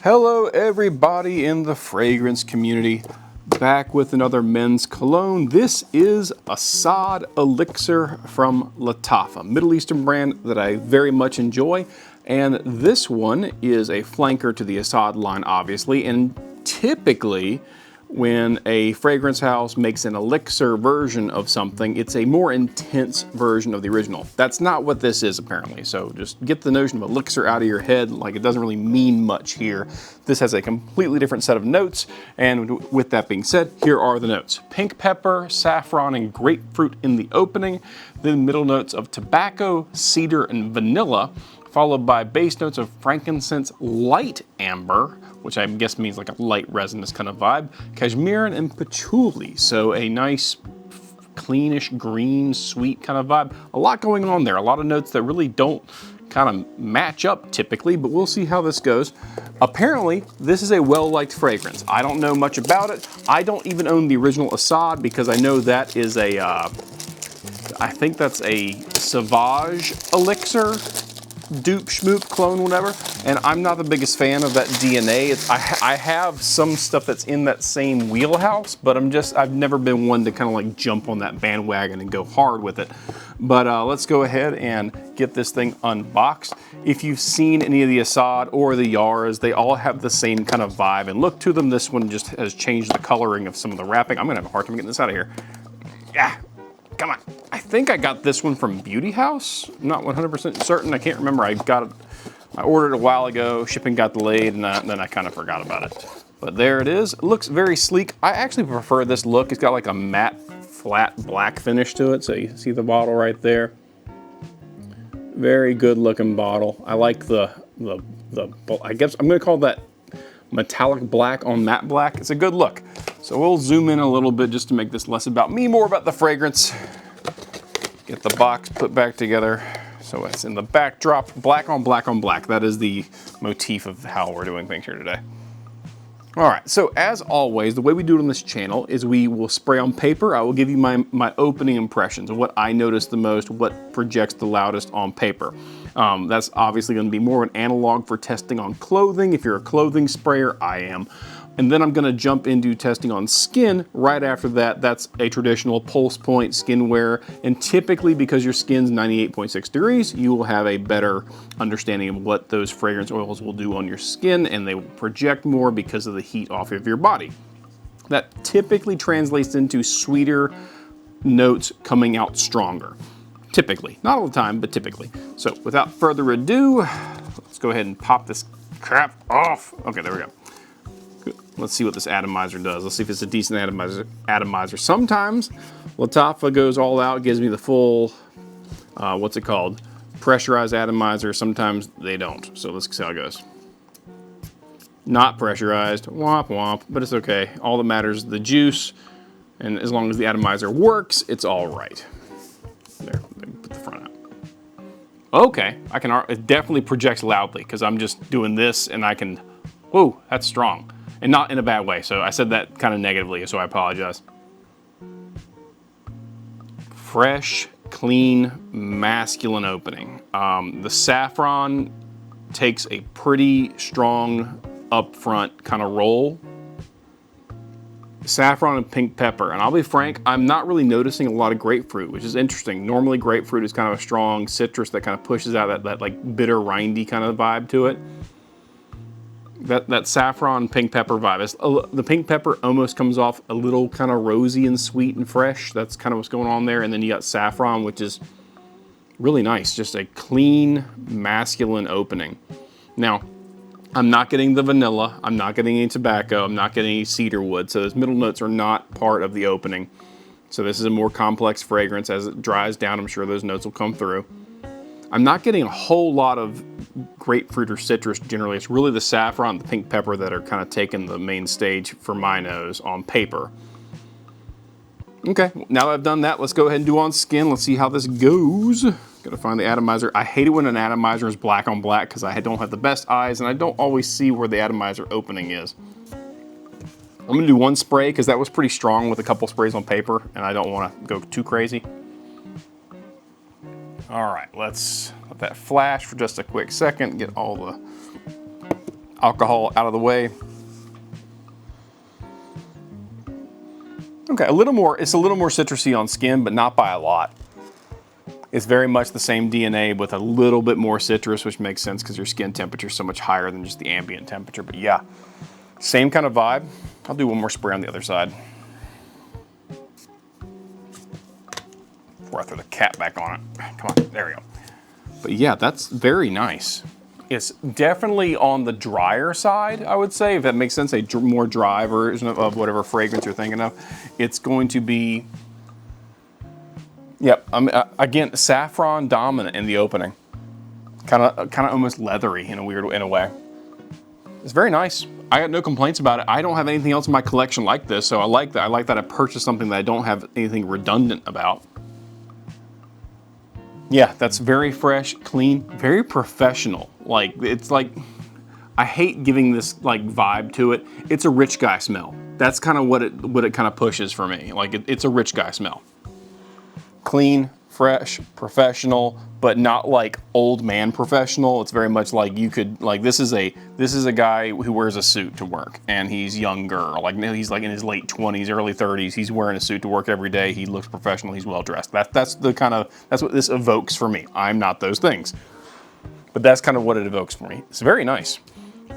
Hello everybody in the fragrance community, back with another men's cologne. This is Asad Elixir from Lattafa, Middle Eastern brand that I very much enjoy. And this one is a flanker to the Asad line, obviously, and typically when a fragrance house makes an elixir version of something, it's a more intense version of the original. That's not what this is, apparently. So just get the notion of elixir out of your head, like it doesn't really mean much here. This has a completely different set of notes, and with that being said, here are the notes. Pink pepper, saffron, and grapefruit in the opening, then middle notes of tobacco, cedar, and vanilla, followed by base notes of frankincense, light amber, which I guess means like a light resinous kind of vibe, cashmeran, and patchouli. So a nice, cleanish, green, sweet kind of vibe. A lot going on there. A lot of notes that really don't kind of match up typically, but we'll see how this goes. Apparently, this is a well-liked fragrance. I don't know much about it. I don't even own the original Asad because I know that is a, I think that's a Sauvage Elixir dupe, schmoop, clone, whatever, and I'm not the biggest fan of that DNA. I have some stuff that's in that same wheelhouse, but I've never been one to kind of like jump on that bandwagon and go hard with it. But let's go ahead and get this thing unboxed. If you've seen any of the Asad or the Yaras, they all have the same kind of vibe and look to them. This one just has changed the coloring of some of the wrapping. I'm gonna have a hard time getting this out of here. Yeah. Come on. I think I got this one from Beauty House. I'm not 100% certain. I can't remember. I ordered it a while ago. Shipping got delayed, and then I kind of forgot about it. But there it is. It looks very sleek. I actually prefer this look. It's got like a matte, flat black finish to it. So you see the bottle right there. Very good looking bottle. I like the I guess I'm going to call that metallic black on matte black. It's a good look. So we'll zoom in a little bit just to make this less about me, more about the fragrance. Get the box put back together. So it's in the backdrop, black on black on black. That is the motif of how we're doing things here today. All right, so as always, the way we do it on this channel is we will spray on paper. I will give you my opening impressions of what I notice the most, what projects the loudest on paper. That's obviously gonna be more of an analog for testing on clothing. If you're a clothing sprayer, I am. And then I'm gonna jump into testing on skin right after that. That's a traditional pulse point skin wear. And typically, because your skin's 98.6 degrees, you will have a better understanding of what those fragrance oils will do on your skin, and they will project more because of the heat off of your body. That typically translates into sweeter notes coming out stronger. Typically, not all the time, but typically. So without further ado, let's go ahead and pop this crap off. Okay, there we go. Let's see what this atomizer does. Let's see if it's a decent atomizer. Sometimes Lattafa goes all out, gives me the full, what's it called? Pressurized atomizer. Sometimes they don't. So let's see how it goes. Not pressurized, womp womp, but it's okay. All that matters is the juice, and as long as the atomizer works, it's all right. There, put the front out. Okay, it definitely projects loudly because I'm just doing this and I can, whoa, that's strong. And not in a bad way, so I said that kind of negatively, so I apologize. Fresh, clean, masculine opening. The saffron takes a pretty strong upfront kind of roll. Saffron and pink pepper, and I'll be frank, I'm not really noticing a lot of grapefruit, which is interesting. Normally grapefruit is kind of a strong citrus that kind of pushes out that like bitter, rindy kind of vibe to it. That saffron pink pepper vibe. The pink pepper almost comes off a little kind of rosy and sweet and fresh. That's kind of what's going on there. And then you got saffron, which is really nice. Just a clean, masculine opening. Now, I'm not getting the vanilla. I'm not getting any tobacco. I'm not getting any cedar wood. So those middle notes are not part of the opening. So this is a more complex fragrance. As it dries down, I'm sure those notes will come through. I'm not getting a whole lot of grapefruit or citrus generally. It's really the saffron and the pink pepper that are kind of taking the main stage for my nose on paper. Okay, now that I've done that, let's go ahead and do on skin. Let's see how this goes. Gotta find the atomizer. I hate it when an atomizer is black on black because I don't have the best eyes and I don't always see where the atomizer opening is. I'm gonna do one spray because that was pretty strong with a couple sprays on paper and I don't wanna go too crazy. All right, let's let that flash for just a quick second, get all the alcohol out of the way. Okay, it's a little more citrusy on skin, but not by a lot. It's very much the same DNA with a little bit more citrus, which makes sense because your skin temperature is so much higher than just the ambient temperature. But yeah, same kind of vibe. I'll do one more spray on the other side before I throw the cap back on it. Come on, there we go. But yeah, that's very nice. It's definitely on the drier side, I would say, if that makes sense, a more dry version of whatever fragrance you're thinking of. It's going to be, yep, again, saffron dominant in the opening. Kind of almost leathery in a way. It's very nice. I got no complaints about it. I don't have anything else in my collection like this, so I like that. I like that I purchased something that I don't have anything redundant about. Yeah, that's very fresh, clean, very professional. Like, it's like, I hate giving this like vibe to it. It's a rich guy smell. That's kind of what it kind of pushes for me. Like, it's a rich guy smell. Clean, fresh, professional, but not like old man professional. It's very much like you could, like, this is a guy who wears a suit to work, and he's younger. Like, he's like in his late 20s, early 30s. He's wearing a suit to work every day. He looks professional. He's well dressed. That's what this evokes for me. I'm not those things, but that's kind of what it evokes for me. It's very nice.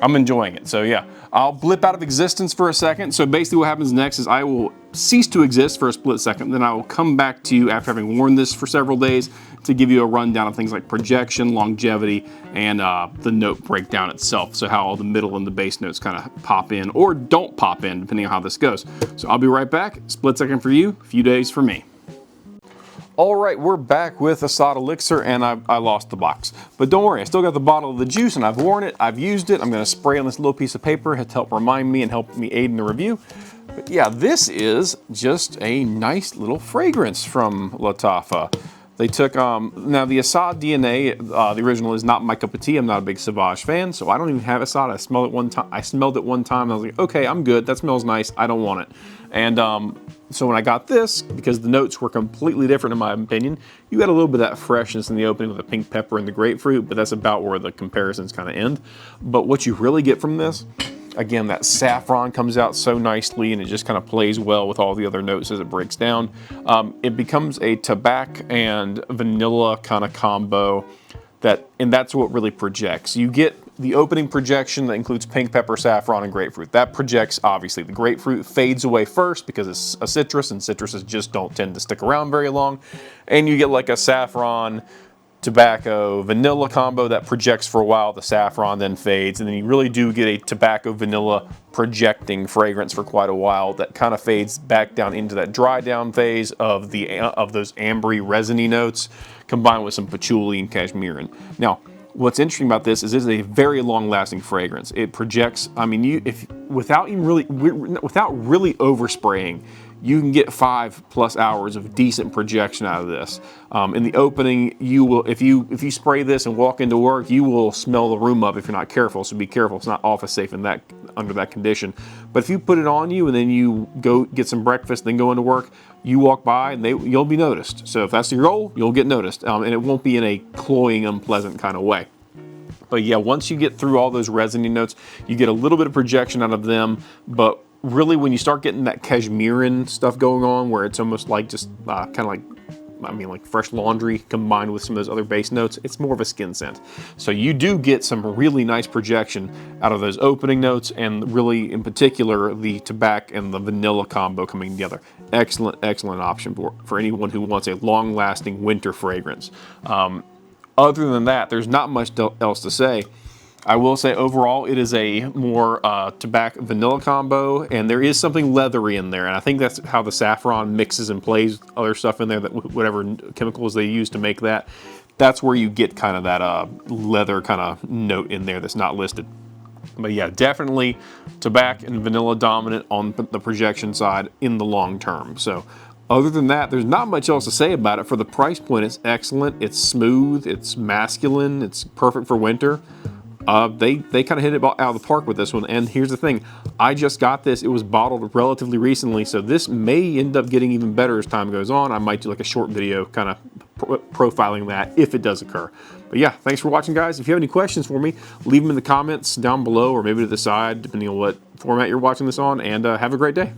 I'm enjoying it. So yeah, I'll blip out of existence for a second. So basically what happens next is I will cease to exist for a split second. Then I will come back to you after having worn this for several days to give you a rundown of things like projection, longevity, and the note breakdown itself. So how all the middle and the base notes kind of pop in or don't pop in depending on how this goes. So I'll be right back. Split second for you, a few days for me. All right, we're back with Asad Elixir, and I lost the box. But don't worry, I still got the bottle of the juice, and I've worn it, I've used it. I'm gonna spray on this little piece of paper to help remind me and help me aid in the review. But yeah, this is just a nice little fragrance from Lattafa. They took, now the Asad DNA, the original is not my cup of tea. I'm not a big Sauvage fan, so I don't even have Asad. I smelled it one time, and I was like, okay, I'm good, that smells nice, I don't want it. And so when I got this, because the notes were completely different in my opinion, you got a little bit of that freshness in the opening with the pink pepper and the grapefruit, but that's about where the comparisons kind of end. But what you really get from this, again, that saffron comes out so nicely, and it just kind of plays well with all the other notes as it breaks down. It becomes a tobacco and vanilla kind of combo, and that's what really projects. You get the opening projection that includes pink pepper, saffron, and grapefruit. That projects, obviously. The grapefruit fades away first because it's a citrus, and citruses just don't tend to stick around very long. And you get like a saffron, tobacco, vanilla combo that projects for a while. The saffron then fades, and then you really do get a tobacco vanilla projecting fragrance for quite a while that kind of fades back down into that dry down phase of those ambery resiny notes combined with some patchouli and cashmeran. Now, what's interesting about this is a very long-lasting fragrance. It projects, I mean, without really overspraying, you can get 5+ hours of decent projection out of this. In the opening, you will, if you spray this and walk into work, you will smell the room up if you're not careful. So be careful; it's not office safe under that condition. But if you put it on you and then you go get some breakfast, then go into work, you walk by and you'll be noticed. So if that's your goal, you'll get noticed, and it won't be in a cloying, unpleasant kind of way. But yeah, once you get through all those resiny notes, you get a little bit of projection out of them, but really when you start getting that cashmeran stuff going on where it's almost like just kind of like, I mean, like fresh laundry combined with some of those other base notes, it's more of a skin scent. So you do get some really nice projection out of those opening notes, and really in particular the tobacco and the vanilla combo coming together. Excellent, excellent option for anyone who wants a long-lasting winter fragrance. Other than that, there's not much else to say. I will say overall it is a more tobacco vanilla combo, and there is something leathery in there, and I think that's how the saffron mixes and plays other stuff in there, that whatever chemicals they use to make that, that's where you get kind of that leather kind of note in there that's not listed. But yeah, definitely tobacco and vanilla dominant on the projection side in the long term. So other than that, there's not much else to say about it. For the price point, it's excellent, it's smooth, it's masculine, it's perfect for winter. They kind of hit it out of the park with this one. And here's the thing, I just got this, it was bottled relatively recently, so this may end up getting even better as time goes on. I might do like a short video kind of profiling that if it does occur. But yeah, thanks for watching, guys. If you have any questions for me, leave them in the comments down below or maybe to the side, depending on what format you're watching this on, and have a great day.